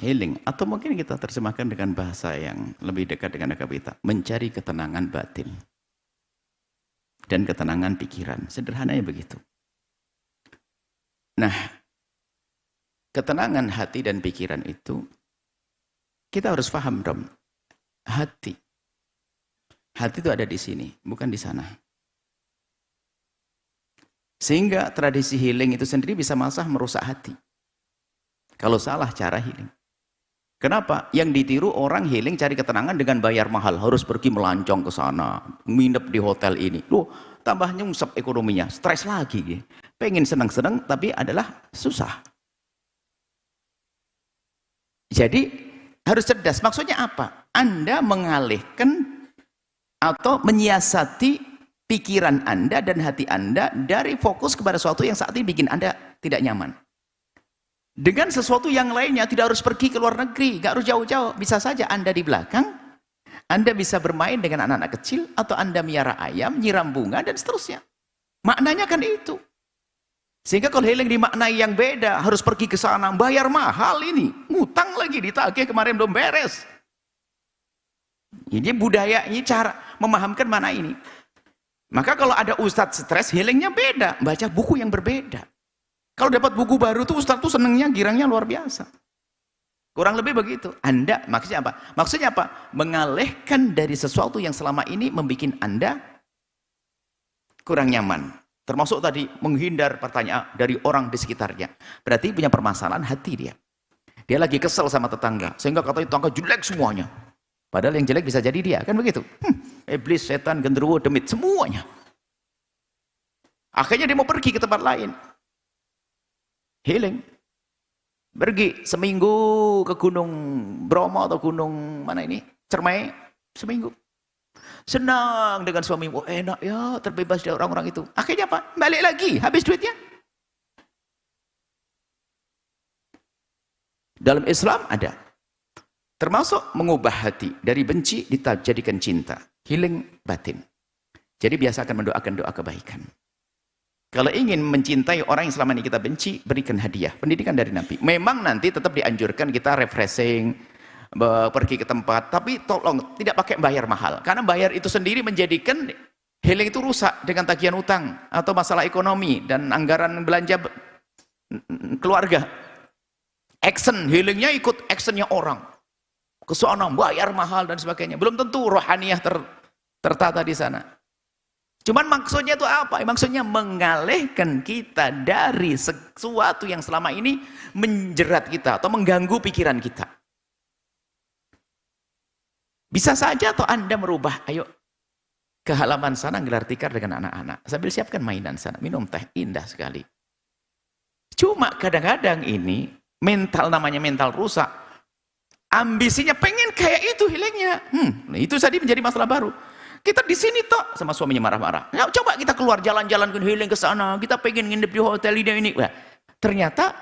healing, atau mungkin kita terjemahkan dengan bahasa yang lebih dekat dengan agama kita, mencari ketenangan batin dan ketenangan pikiran. Sederhananya begitu. Nah, ketenangan hati dan pikiran itu kita harus paham dong. Hati itu ada di sini, bukan di sana. Sehingga tradisi healing itu sendiri bisa malah merusak hati kalau salah cara healing. Kenapa? Yang ditiru orang healing cari ketenangan dengan bayar mahal, harus pergi melancong ke sana, nginep di hotel ini. Loh, tambah nyungsep ekonominya, stres lagi. Pengen senang-senang tapi adalah susah. Jadi harus cerdas. Maksudnya apa? Anda mengalihkan atau menyiasati pikiran Anda dan hati Anda dari fokus kepada sesuatu yang saat ini bikin Anda tidak nyaman. Dengan sesuatu yang lainnya, tidak harus pergi ke luar negeri, nggak harus jauh-jauh. Bisa saja Anda di belakang, Anda bisa bermain dengan anak-anak kecil, atau Anda miara ayam, nyiram bunga, dan seterusnya. Maknanya kan itu. Sehingga kalau healing dimaknai yang beda, harus pergi ke sana, bayar mahal ini, ngutang lagi, ditagih kemarin belum beres. Ini budaya, ini cara memahamkan mana ini. Maka kalau ada ustadz stres, healingnya beda, baca buku yang berbeda. Kalau dapat buku baru tuh ustadz tuh senengnya, girangnya luar biasa. Kurang lebih begitu. Anda, maksudnya apa? Maksudnya apa? Mengalihkan dari sesuatu yang selama ini membuat Anda kurang nyaman. Termasuk tadi menghindar pertanyaan dari orang di sekitarnya. Berarti punya permasalahan hati dia. Dia lagi kesel sama tetangga, sehingga katanya tetangga jelek semuanya. Padahal yang jelek bisa jadi dia, kan begitu? Iblis, setan, genderuwo, demit, semuanya. Akhirnya dia mau pergi ke tempat lain. Healing. Pergi seminggu ke Gunung Bromo atau gunung mana ini? Cermai, seminggu. Senang dengan suami, oh enak ya, terbebas dari orang-orang itu. Akhirnya apa? Balik lagi, habis duitnya. Dalam Islam ada. Termasuk mengubah hati dari benci dijadikan cinta. Healing batin. Jadi biasakan mendoakan doa kebaikan. Kalau ingin mencintai orang yang selama ini kita benci, berikan hadiah. Pendidikan dari Nabi. Memang nanti tetap dianjurkan kita refreshing, pergi ke tempat, tapi tolong tidak pakai bayar mahal. Karena bayar itu sendiri menjadikan healing itu rusak dengan tagihan utang atau masalah ekonomi dan anggaran belanja keluarga. Action, healingnya ikut actionnya orang. Kesana bayar mahal dan sebagainya. Belum tentu rohaniah tertata di sana. Cuman maksudnya itu apa? Maksudnya mengalihkan kita dari sesuatu yang selama ini menjerat kita atau mengganggu pikiran kita. Bisa saja atau Anda merubah, ayo ke halaman sana gelar tikar dengan anak-anak. Sambil siapkan mainan sana, minum teh, indah sekali. Cuma kadang-kadang ini mental, namanya mental rusak. Ambisinya pengen kayak itu healingnya. Nah itu tadi menjadi masalah baru. Kita di sini toh sama suaminya marah-marah. Nah, coba kita keluar jalan-jalan ke healing ke sana. Kita pengen nginep di hotel ini. Nah, ternyata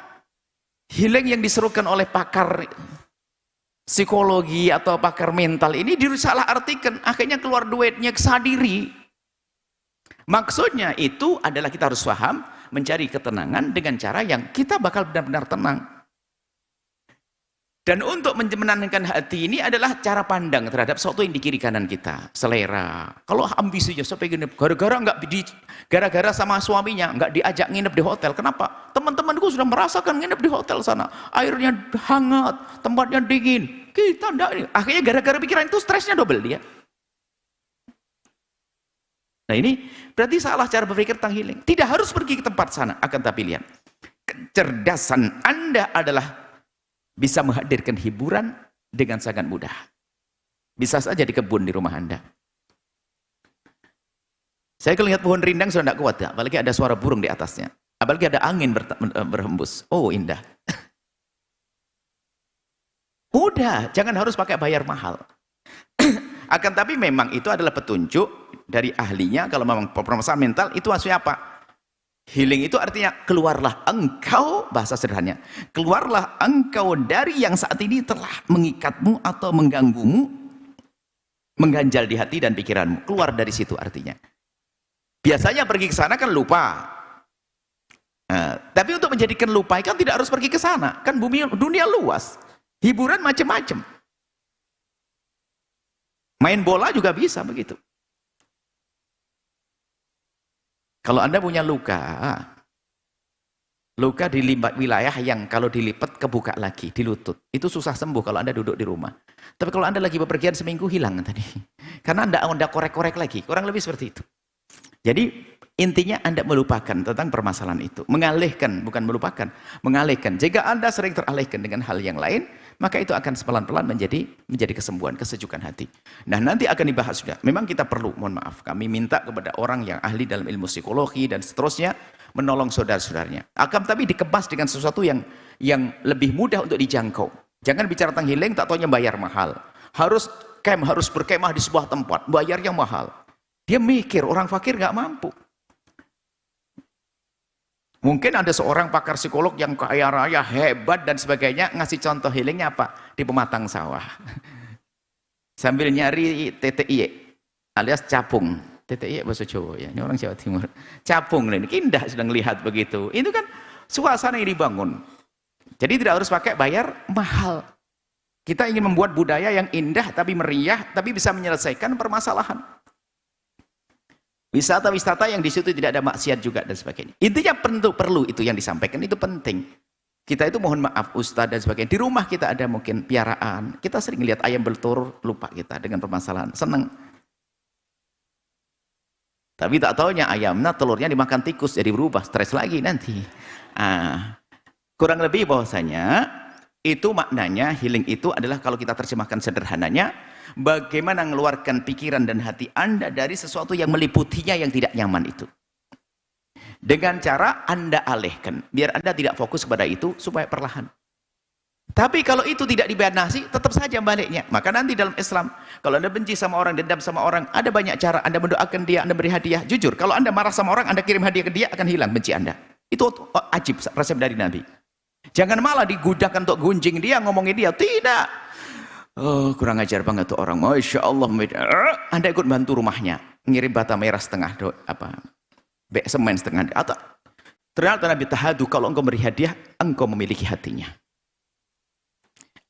healing yang diserukan oleh pakar psikologi atau pakar mental ini disalah artikan. Akhirnya keluar duitnya kesadiri. Maksudnya itu adalah kita harus paham mencari ketenangan dengan cara yang kita bakal benar-benar tenang. Dan untuk menenangkan hati ini adalah cara pandang terhadap sesuatu yang di kiri kanan kita, selera. Kalau ambisinya pengen gara-gara sama suaminya nggak diajak nginep di hotel. Kenapa? Teman-temanku sudah merasakan nginep di hotel sana, airnya hangat, tempatnya dingin. Kita enggak. Akhirnya gara-gara pikiran itu stresnya double dia. Nah ini berarti salah cara berpikir tentang healing. Tidak harus pergi ke tempat sana, akan tapi lihat kecerdasan Anda adalah bisa menghadirkan hiburan dengan sangat mudah. Bisa saja di kebun di rumah Anda. Saya kalau lihat pohon rindang sudah tidak kuat ya, apalagi ada suara burung di atasnya. Apalagi ada angin berhembus. Oh indah. Udah, jangan harus pakai bayar mahal. Akan tapi memang itu adalah petunjuk dari ahlinya. Kalau memang permasalahan mental itu maksudnya apa? Healing itu artinya keluarlah engkau, bahasa sederhananya, keluarlah engkau dari yang saat ini telah mengikatmu atau mengganggumu, mengganjal di hati dan pikiranmu. Keluar dari situ artinya. Biasanya pergi ke sana kan lupa. Tapi untuk menjadikan lupa kan tidak harus pergi ke sana. Kan dunia luas. Hiburan macam-macam. Main bola juga bisa begitu. Kalau Anda punya luka di wilayah yang kalau dilipat kebuka lagi di lutut, itu susah sembuh kalau Anda duduk di rumah. Tapi kalau Anda lagi bepergian seminggu, hilang tadi. Karena Anda korek-korek lagi, kurang lebih seperti itu. Jadi intinya Anda melupakan tentang permasalahan itu. Mengalihkan, bukan melupakan, mengalihkan. Jika Anda sering teralihkan dengan hal yang lain, maka itu akan pelan-pelan menjadi kesembuhan, kesejukan hati. Nah, nanti akan dibahas juga. Memang kita perlu, mohon maaf, kami minta kepada orang yang ahli dalam ilmu psikologi dan seterusnya menolong saudara-saudaranya. Akan tapi dikemas dengan sesuatu yang lebih mudah untuk dijangkau. Jangan bicara tentang healing, tak taunya bayar mahal. Harus berkemah di sebuah tempat, bayarnya mahal. Dia mikir orang fakir nggak mampu. Mungkin ada seorang pakar psikolog yang kaya raya, hebat dan sebagainya, ngasih contoh healingnya apa? Di pematang sawah. Sambil nyari TTI alias capung. TTI bahasa Jawa ya, ini orang Jawa Timur. Capung, ini indah sedang lihat begitu. Itu kan suasana yang dibangun. Jadi tidak harus pakai bayar mahal. Kita ingin membuat budaya yang indah tapi meriah, tapi bisa menyelesaikan permasalahan. Wisata-wisata yang di situ tidak ada maksiat juga dan sebagainya. Intinya perlu itu yang disampaikan, itu penting. Kita itu mohon maaf ustaz dan sebagainya. Di rumah kita ada mungkin piaraan. Kita sering lihat ayam bertelur, lupa kita dengan permasalahan. Senang. Tapi tak taunya ayamnya telurnya dimakan tikus jadi berubah, stres lagi nanti. Kurang lebih bahwasanya itu maknanya healing itu adalah kalau kita terjemahkan sederhananya, bagaimana mengeluarkan pikiran dan hati Anda dari sesuatu yang meliputinya yang tidak nyaman itu. Dengan cara Anda alihkan, biar Anda tidak fokus kepada itu supaya perlahan. Tapi kalau itu tidak dibanasi, tetap saja baliknya. Maka nanti dalam Islam, kalau Anda benci sama orang, dendam sama orang, ada banyak cara. Anda mendoakan dia, Anda beri hadiah. Jujur, kalau Anda marah sama orang, Anda kirim hadiah ke dia, akan hilang benci Anda. Itu ajib, resep dari Nabi. Jangan malah digunakan untuk gunjing dia, ngomongin dia. Tidak. Oh, kurang ajar banget tuh orang. Masya Allah. Anda ikut bantu rumahnya, ngirim bata merah setengah, semen setengah. Atau ternyata Nabi tahadu, kalau engkau beri hadiah, engkau memiliki hatinya.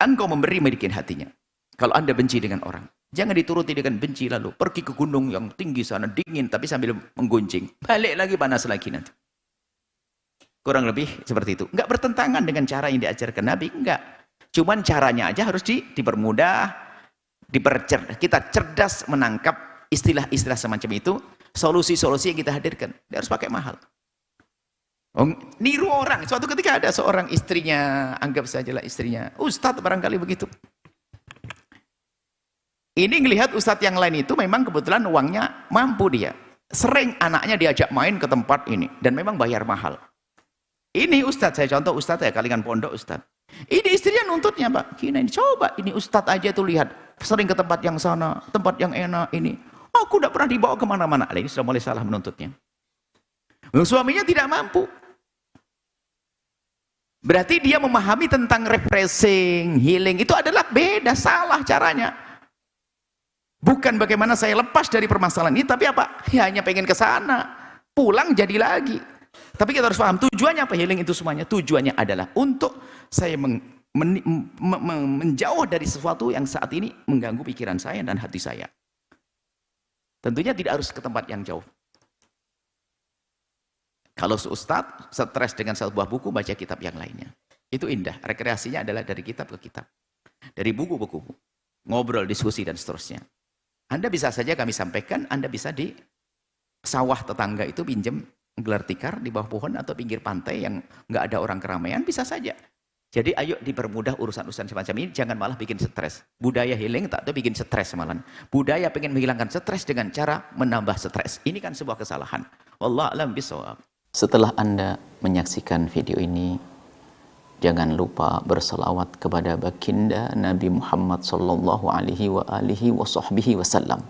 Engkau memiliki hatinya. Kalau Anda benci dengan orang, jangan dituruti dengan benci lalu pergi ke gunung yang tinggi sana, dingin, tapi sambil menggunjing. Balik lagi panas lagi nanti. Kurang lebih seperti itu. Enggak bertentangan dengan cara yang diajarkan Nabi, enggak. Cuman caranya aja harus dipermudah, kita cerdas menangkap istilah-istilah semacam itu, solusi-solusi yang kita hadirkan. Dia harus pakai mahal. Niru orang. Suatu ketika ada seorang istrinya, anggap sajalah istrinya, ustadz barangkali begitu. Ini ngelihat ustadz yang lain itu memang kebetulan uangnya mampu dia. Sering anaknya diajak main ke tempat ini dan memang bayar mahal. Ini ustadz, saya contoh ustadz ya, Kalingan Pondok ustadz. Ini istrinya nuntutnya Pak, gini, coba ini ustadz aja tuh lihat, sering ke tempat yang sana, tempat yang enak ini. Aku tidak pernah dibawa kemana-mana. Ini sudah mulai salah menuntutnya. Suaminya tidak mampu. Berarti dia memahami tentang refreshing, healing, itu adalah beda, salah caranya. Bukan bagaimana saya lepas dari permasalahan ini, tapi apa? Ya, hanya pengen ke sana, pulang jadi lagi. Tapi kita harus paham tujuannya apa healing itu semuanya. Tujuannya adalah untuk saya menjauh dari sesuatu yang saat ini mengganggu pikiran saya dan hati saya. Tentunya tidak harus ke tempat yang jauh. Kalau ustadz stres dengan sebuah buku, baca kitab yang lainnya. Itu indah. Rekreasinya adalah dari kitab ke kitab. Dari buku-buku. Ngobrol, diskusi, dan seterusnya. Anda bisa saja kami sampaikan, Anda bisa di sawah tetangga itu pinjam gelar tikar di bawah pohon atau pinggir pantai yang nggak ada orang keramaian, bisa saja. Jadi ayo dipermudah urusan-urusan semacam ini, jangan malah bikin stres. Budaya healing tak tuh bikin stres malah. Budaya pengen menghilangkan stres dengan cara menambah stres. Ini kan sebuah kesalahan. Wallahu a'lam bishawab. Setelah Anda menyaksikan video ini, jangan lupa berselawat kepada baginda Nabi Muhammad sallallahu alaihi wa alihi wa sahbihi wasallam.